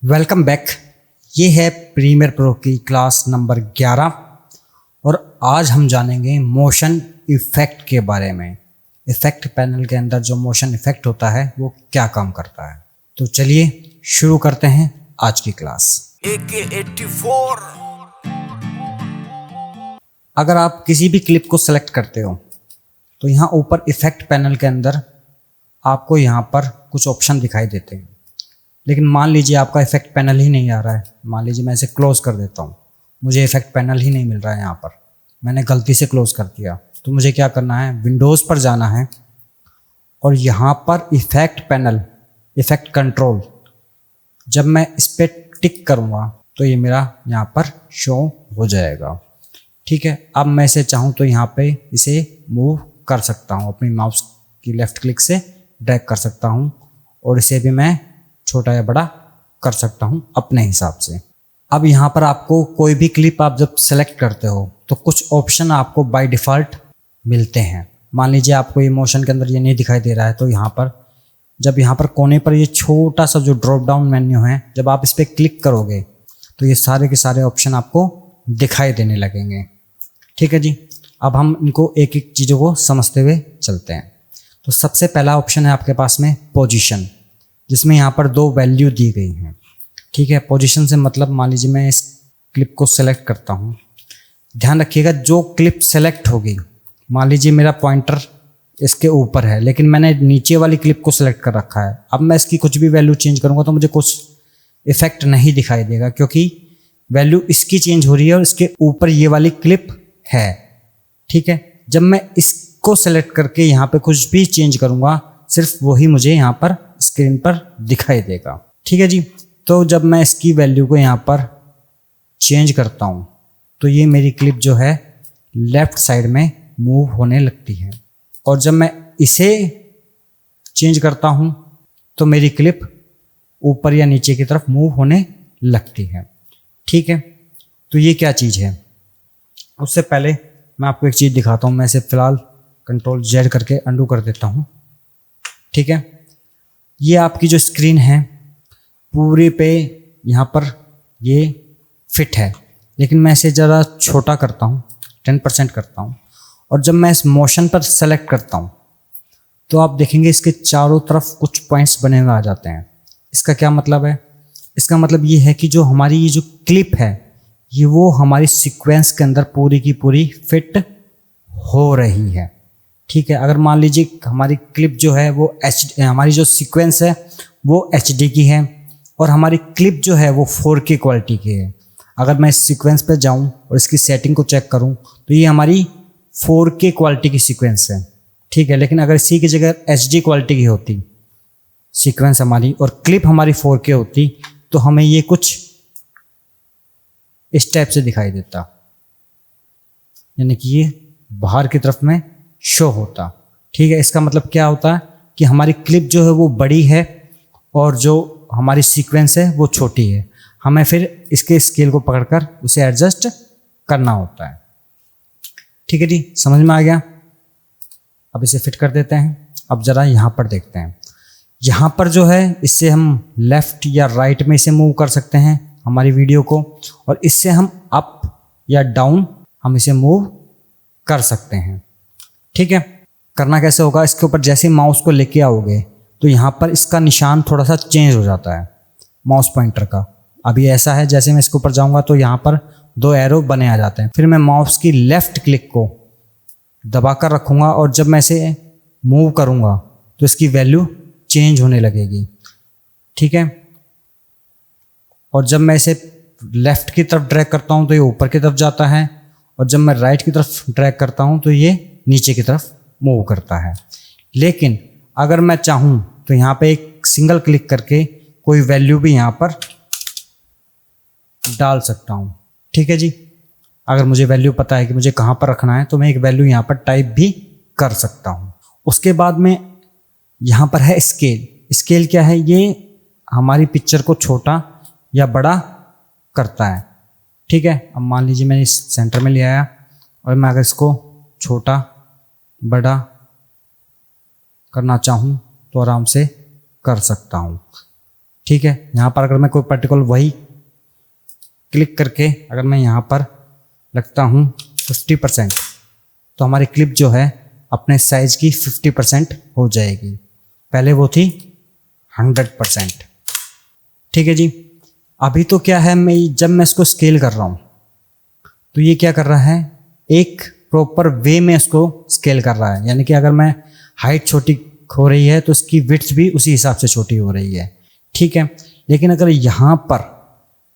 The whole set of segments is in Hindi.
Welcome back. ये है प्रीमियर प्रो की क्लास नंबर 11 और आज हम जानेंगे मोशन इफ़ेक्ट के बारे में। इफ़ेक्ट पैनल के अंदर जो मोशन इफ़ेक्ट होता है वो क्या काम करता है। तो चलिए शुरू करते हैं आज की क्लास। AK-84। अगर आप किसी भी क्लिप को सेलेक्ट करते हो तो यहाँ ऊपर इफ़ेक्ट पैनल के अंदर आपको यहाँ पर कुछ ऑप्शन दिखाई देते हैं, लेकिन मान लीजिए आपका इफ़ेक्ट पैनल ही नहीं आ रहा है। मान लीजिए मैं इसे क्लोज़ कर देता हूँ, मुझे इफ़ेक्ट पैनल ही नहीं मिल रहा है। यहाँ पर मैंने गलती से क्लोज़ कर दिया, तो मुझे क्या करना है, विंडोज़ पर जाना है और यहाँ पर इफ़ेक्ट पैनल, इफ़ेक्ट कंट्रोल, जब मैं इस पर टिक करूँगा तो ये मेरा यहाँ पर शो हो जाएगा। ठीक है, अब मैं इसे चाहूँ तो यहाँ पे इसे मूव कर सकता हूँ, अपनी माउस की लेफ़्ट क्लिक से ड्रैग कर सकता हूँ और इसे भी मैं छोटा या बड़ा कर सकता हूँ अपने हिसाब से। अब यहाँ पर आपको कोई भी क्लिप आप जब सेलेक्ट करते हो तो कुछ ऑप्शन आपको बाय डिफ़ॉल्ट मिलते हैं। मान लीजिए आपको ये मोशन के अंदर ये नहीं दिखाई दे रहा है, तो यहाँ पर जब यहाँ पर कोने पर ये छोटा सा जो ड्रॉप डाउन मेन्यू है, जब आप इस पर क्लिक करोगे तो ये सारे के सारे ऑप्शन आपको दिखाई देने लगेंगे। ठीक है जी, अब हम इनको एक एक चीज़ों को समझते हुए चलते हैं। तो सबसे पहला ऑप्शन है आपके पास में पोजीशन, जिसमें यहाँ पर 2 वैल्यू दी गई हैं। ठीक है, पोजीशन से मतलब मान लीजिए मैं इस क्लिप को सेलेक्ट करता हूँ। ध्यान रखिएगा, जो क्लिप सेलेक्ट होगी, मान लीजिए मेरा पॉइंटर इसके ऊपर है लेकिन मैंने नीचे वाली क्लिप को सेलेक्ट कर रखा है। अब मैं इसकी कुछ भी वैल्यू चेंज करूँगा तो मुझे कुछ इफेक्ट नहीं दिखाई देगा, क्योंकि वैल्यू इसकी चेंज हो रही है और इसके ऊपर ये वाली क्लिप है। ठीक है, जब मैं इसको सेलेक्ट करके यहाँ पे कुछ भी चेंज करूँगा, सिर्फ वही मुझे यहाँ पर स्क्रीन पर दिखाई देगा। ठीक है जी, तो जब मैं इसकी वैल्यू को यहाँ पर चेंज करता हूँ तो ये मेरी क्लिप जो है लेफ़्ट साइड में मूव होने लगती है, और जब मैं इसे चेंज करता हूँ तो मेरी क्लिप ऊपर या नीचे की तरफ मूव होने लगती है। ठीक है, तो ये क्या चीज़ है। उससे पहले मैं आपको एक चीज़ दिखाता हूँ। मैं इसे फ़िलहाल Ctrl+Z करके अंडू कर देता हूँ। ठीक है, ये आपकी जो स्क्रीन है पूरी पे यहाँ पर ये फिट है, लेकिन मैं इसे ज़रा छोटा करता हूँ, 10% करता हूँ, और जब मैं इस मोशन पर सेलेक्ट करता हूँ तो आप देखेंगे इसके चारों तरफ कुछ पॉइंट्स बने हुए आ जाते हैं। इसका क्या मतलब है, इसका मतलब ये है कि जो हमारी ये जो क्लिप है ये वो हमारी सीक्वेंस के अंदर पूरी की पूरी फिट हो रही है। ठीक है, अगर मान लीजिए हमारी क्लिप जो है वो हमारी जो सीक्वेंस है वो HD की है और हमारी क्लिप जो है वो 4K क्वालिटी की है। अगर मैं इस सीक्वेंस पे जाऊं और इसकी सेटिंग को चेक करूं तो ये हमारी 4K क्वालिटी की सीक्वेंस है। ठीक है, लेकिन अगर इसी की जगह HD क्वालिटी की होती सीक्वेंस हमारी और क्लिप हमारी 4K होती तो हमें ये कुछ इस टाइप से दिखाई देता, यानी कि ये बाहर की तरफ में शो होता। ठीक है, इसका मतलब क्या होता है कि हमारी क्लिप जो है वो बड़ी है और जो हमारी सीक्वेंस है वो छोटी है। हमें फिर इसके स्केल को पकड़कर उसे एडजस्ट करना होता है। ठीक है जी, समझ में आ गया। अब इसे फिट कर देते हैं। अब ज़रा यहाँ पर देखते हैं। यहाँ पर जो है इससे हम लेफ़्ट या राइट में इसे मूव कर सकते हैं हमारी वीडियो को, और इससे हम अप या डाउन हम इसे मूव कर सकते हैं। ठीक है, करना कैसे होगा, इसके ऊपर जैसे माउस को लेके आओगे तो यहाँ पर इसका निशान थोड़ा सा चेंज हो जाता है माउस पॉइंटर का। अभी ऐसा है, जैसे मैं इसके ऊपर जाऊँगा तो यहाँ पर 2 एरो बने आ जाते हैं। फिर मैं माउस की लेफ़्ट क्लिक को दबाकर रखूँगा और जब मैं इसे मूव करूँगा तो इसकी वैल्यू चेंज होने लगेगी। ठीक है, और जब मैं इसे लेफ़्ट की तरफ ड्रैग करता हूँ तो ये ऊपर की तरफ जाता है, और जब मैं राइट की तरफ ड्रैग करता हूँ तो ये नीचे की तरफ मूव करता है। लेकिन अगर मैं चाहूँ तो यहाँ पे एक सिंगल क्लिक करके कोई वैल्यू भी यहाँ पर डाल सकता हूँ। ठीक है जी, अगर मुझे वैल्यू पता है कि मुझे कहाँ पर रखना है तो मैं एक वैल्यू यहाँ पर टाइप भी कर सकता हूँ। उसके बाद में यहाँ पर है स्केल। स्केल क्या है, ये हमारी पिक्चर को छोटा या बड़ा करता है। ठीक है, अब मान लीजिए मैंने इस सेंटर में ले आया और मैं अगर इसको छोटा बड़ा करना चाहूँ तो आराम से कर सकता हूँ। ठीक है, यहाँ पर अगर मैं कोई पर्टिकुलर वही क्लिक करके अगर मैं यहाँ पर लगता हूँ 50%, तो हमारी क्लिप जो है अपने साइज की 50% हो जाएगी। पहले वो थी 100%। ठीक है जी। अभी तो क्या है, मैं जब मैं इसको स्केल कर रहा हूँ तो ये क्या कर रहा है, एक प्रॉपर वे में इसको स्केल कर रहा है। यानी कि अगर मैं हाइट छोटी हो रही है तो इसकी विड्थ भी उसी हिसाब से छोटी हो रही है। ठीक है। लेकिन अगर यहाँ पर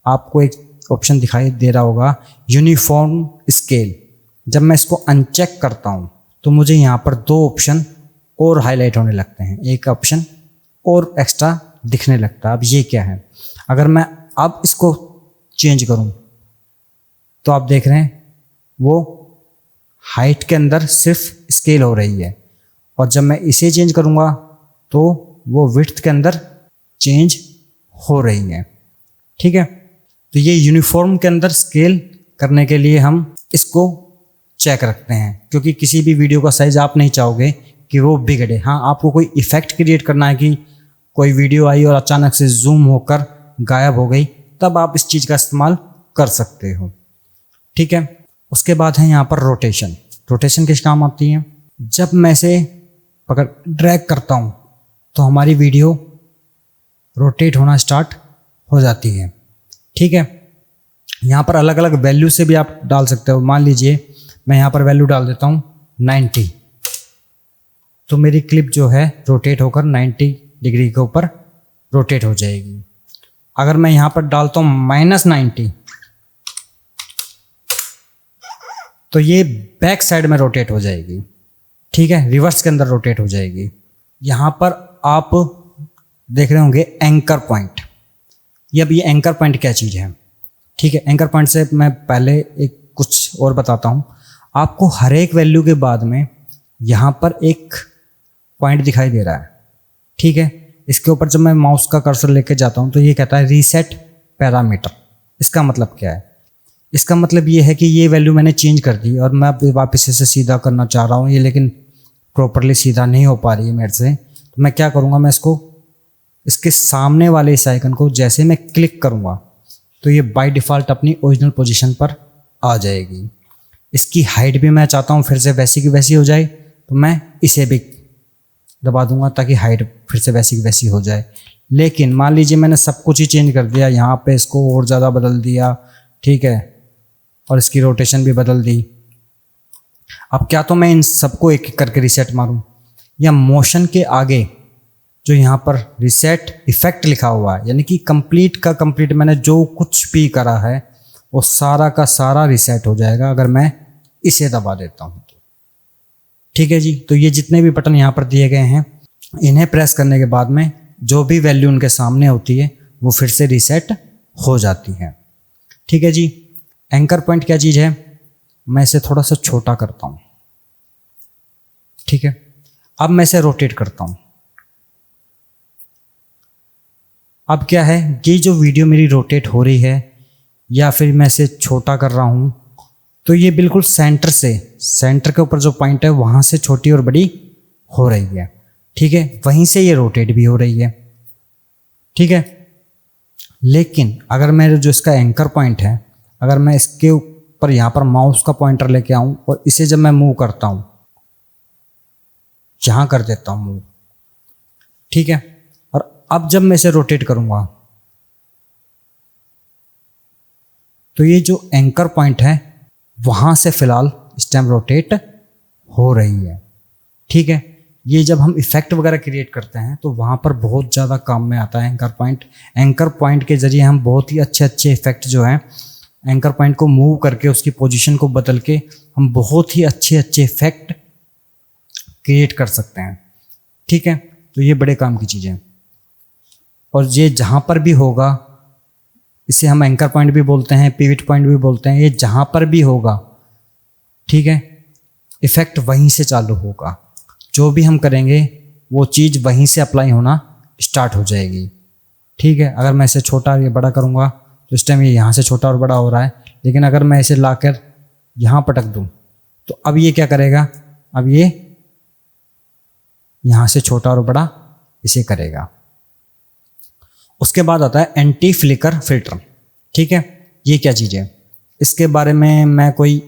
आपको एक ऑप्शन दिखाई दे रहा होगा यूनिफॉर्म स्केल, जब मैं इसको अनचेक करता हूँ तो मुझे यहाँ पर दो ऑप्शन और हाईलाइट होने लगते हैं, एक ऑप्शन और एक्स्ट्रा दिखने लगता है। अब ये क्या है, अगर मैं अब इसको चेंज करूँ तो आप देख रहे हैं वो हाइट के अंदर सिर्फ स्केल हो रही है, और जब मैं इसे चेंज करूँगा तो वो विड्थ के अंदर चेंज हो रही है। ठीक है। तो ये यूनिफॉर्म के अंदर स्केल करने के लिए हम इसको चेक रखते हैं, क्योंकि किसी भी वीडियो का साइज आप नहीं चाहोगे कि वो बिगड़े। हाँ, आपको कोई इफेक्ट क्रिएट करना है कि कोई वीडियो आई और अचानक से जूम होकर गायब हो गई, तब आप इस चीज़ का इस्तेमाल कर सकते हो। ठीक है। उसके बाद है यहाँ पर रोटेशन। रोटेशन किस काम आती है, जब मैं इसे पकड़ ड्रैग करता हूँ तो हमारी वीडियो रोटेट होना स्टार्ट हो जाती है। ठीक है। यहाँ पर अलग अलग वैल्यू से भी आप डाल सकते हो। मान लीजिए मैं यहाँ पर वैल्यू डाल देता हूँ 90, तो मेरी क्लिप जो है रोटेट होकर 90 डिग्री के ऊपर रोटेट हो जाएगी। अगर मैं यहाँ पर डालता हूँ -90, तो ये बैक साइड में रोटेट हो जाएगी। ठीक है, रिवर्स के अंदर रोटेट हो जाएगी। यहाँ पर आप देख रहे होंगे एंकर पॉइंट। अब ये एंकर पॉइंट क्या चीज़ है। ठीक है, एंकर पॉइंट से मैं पहले एक कुछ और बताता हूँ आपको। हर एक वैल्यू के बाद में यहाँ पर एक पॉइंट दिखाई दे रहा है। ठीक है, इसके ऊपर जब मैं माउस का कर्सर लेके जाता हूँ तो ये कहता है रीसेट पैरामीटर। इसका मतलब क्या है, इसका मतलब ये है कि ये वैल्यू मैंने चेंज कर दी और मैं अब वापस इसे सीधा करना चाह रहा हूँ, ये लेकिन प्रॉपरली सीधा नहीं हो पा रही है मेरे से। तो मैं क्या करूँगा, मैं इसको इसके सामने वाले इस आइकन को जैसे मैं क्लिक करूँगा तो ये बाय डिफ़ॉल्ट अपनी ओरिजिनल पोजीशन पर आ जाएगी। इसकी हाइट भी मैं चाहता हूँ फिर से वैसी की वैसी हो जाए, तो मैं इसे भी दबा दूंगा ताकि हाइट फिर से वैसी की वैसी हो जाए। लेकिन मान लीजिए मैंने सब कुछ ही चेंज कर दिया, यहाँ पे इसको और ज़्यादा बदल दिया। ठीक है, और इसकी रोटेशन भी बदल दी। अब क्या तो मैं इन सबको एक एक करके रीसेट मारूं, या मोशन के आगे जो यहाँ पर रीसेट इफेक्ट लिखा हुआ है, यानी कि कंप्लीट का कंप्लीट मैंने जो कुछ भी करा है वो सारा का सारा रीसेट हो जाएगा अगर मैं इसे दबा देता हूँ तो। ठीक है जी। तो ये जितने भी बटन यहाँ पर दिए गए हैं, इन्हें प्रेस करने के बाद में जो भी वैल्यू उनके सामने होती है वो फिर से रीसेट हो जाती है। ठीक है जी। एंकर पॉइंट क्या चीज़ है, मैं इसे थोड़ा सा छोटा करता हूँ। ठीक है, अब मैं इसे रोटेट करता हूँ। अब क्या है, ये जो वीडियो मेरी रोटेट हो रही है या फिर मैं इसे छोटा कर रहा हूँ, तो ये बिल्कुल सेंटर के ऊपर जो पॉइंट है वहाँ से छोटी और बड़ी हो रही है। ठीक है, वहीं से ये रोटेट भी हो रही है। ठीक है, लेकिन अगर मेरे जो इसका एंकर पॉइंट है, अगर मैं इसके ऊपर यहाँ पर माउस का पॉइंटर लेके आऊँ और इसे जब मैं मूव करता हूँ, यहाँ कर देता हूँ मूव। ठीक है, और अब जब मैं इसे रोटेट करूँगा तो ये जो एंकर पॉइंट है वहाँ से फिलहाल इस टाइम रोटेट हो रही है। ठीक है, ये जब हम इफेक्ट वगैरह क्रिएट करते हैं तो वहाँ पर बहुत ज़्यादा काम में आता है एंकर पॉइंट। एंकर पॉइंट के ज़रिए हम बहुत ही अच्छे अच्छे इफेक्ट जो हैं, एंकर पॉइंट को मूव करके उसकी पोजीशन को बदल के हम बहुत ही अच्छे अच्छे इफेक्ट क्रिएट कर सकते हैं। ठीक है, तो ये बड़े काम की चीज़ है। और ये जहाँ पर भी होगा, इसे हम एंकर पॉइंट भी बोलते हैं, पिवट पॉइंट भी बोलते हैं, ये जहाँ पर भी होगा, ठीक है, इफेक्ट वहीं से चालू होगा। जो भी हम करेंगे वो चीज़ वहीं से अप्लाई होना स्टार्ट हो जाएगी। ठीक है, अगर मैं इसे छोटा या बड़ा करूँगा तो इस टाइम ये यहाँ से छोटा और बड़ा हो रहा है, लेकिन अगर मैं इसे लाकर यहाँ पटक दूँ तो अब ये क्या करेगा, अब ये यहाँ से छोटा और बड़ा इसे करेगा। उसके बाद आता है एंटी फ्लिकर फिल्टर। ठीक है, ये क्या चीज़ है, इसके बारे में मैं कोई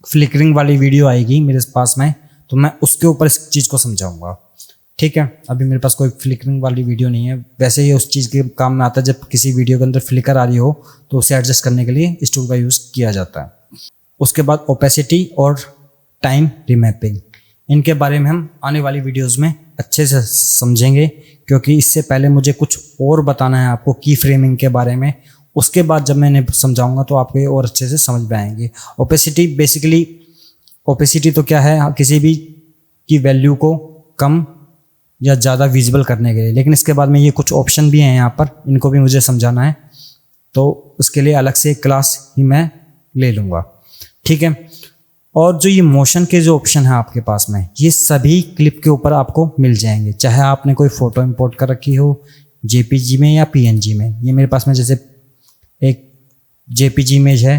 फ्लिकरिंग वाली वीडियो आएगी मेरे पास में, तो मैं उसके ऊपर इस चीज़ को समझाऊंगा। ठीक है, अभी मेरे पास कोई फ्लिकरिंग वाली वीडियो नहीं है। वैसे ये उस चीज़ के काम में आता है जब किसी वीडियो के अंदर फ्लिकर आ रही हो तो उसे एडजस्ट करने के लिए इस टूल का यूज़ किया जाता है। उसके बाद ओपेसिटी और टाइम रिमैपिंग, इनके बारे में हम आने वाली वीडियोज़ में अच्छे से समझेंगे, क्योंकि इससे पहले मुझे कुछ और बताना है आपको की फ्रेमिंग के बारे में। उसके बाद जब मैंने समझाऊंगा तो आपको ये और अच्छे से समझ में आएंगे। ओपेसिटी बेसिकली, ओपेसिटी तो क्या है, किसी भी की वैल्यू को कम या ज़्यादा विजिबल करने के लिए। लेकिन इसके बाद में ये कुछ ऑप्शन भी हैं यहाँ पर, इनको भी मुझे समझाना है, तो उसके लिए अलग से एक क्लास ही मैं ले लूँगा। ठीक है, और जो ये मोशन के जो ऑप्शन है आपके पास में, ये सभी क्लिप के ऊपर आपको मिल जाएंगे, चाहे आपने कोई फ़ोटो इंपोर्ट कर रखी हो जेपीजी में या पीएनजी में। ये मेरे पास में जैसे एक जेपीजी इमेज है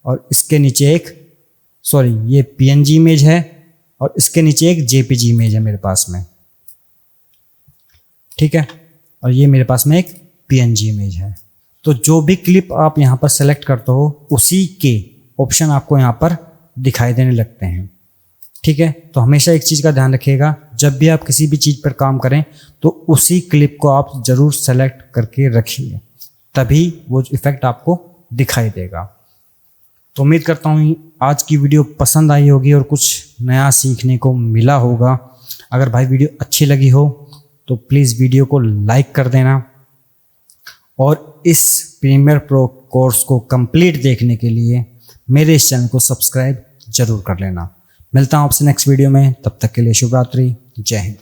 और इसके नीचे एक ये पीएनजी इमेज है और इसके नीचे एक जेपीजी इमेज है मेरे पास में। ठीक है, और ये मेरे पास में एक पीएनजी इमेज है। तो जो भी क्लिप आप यहाँ पर सेलेक्ट करते हो उसी के ऑप्शन आपको यहाँ पर दिखाई देने लगते हैं। ठीक है, तो हमेशा एक चीज़ का ध्यान रखिएगा, जब भी आप किसी भी चीज़ पर काम करें तो उसी क्लिप को आप ज़रूर सेलेक्ट करके रखिए, तभी वो इफ़ेक्ट आपको दिखाई देगा। तो उम्मीद करता हूँ आज की वीडियो पसंद आई होगी और कुछ नया सीखने को मिला होगा। अगर भाई वीडियो अच्छी लगी हो तो प्लीज़ वीडियो को लाइक कर देना, और इस प्रीमियर प्रो कोर्स को कंप्लीट देखने के लिए मेरे इस चैनल को सब्सक्राइब जरूर कर लेना। मिलता हूँ आपसे नेक्स्ट वीडियो में, तब तक के लिए शुभ रात्रि, जय हिंद।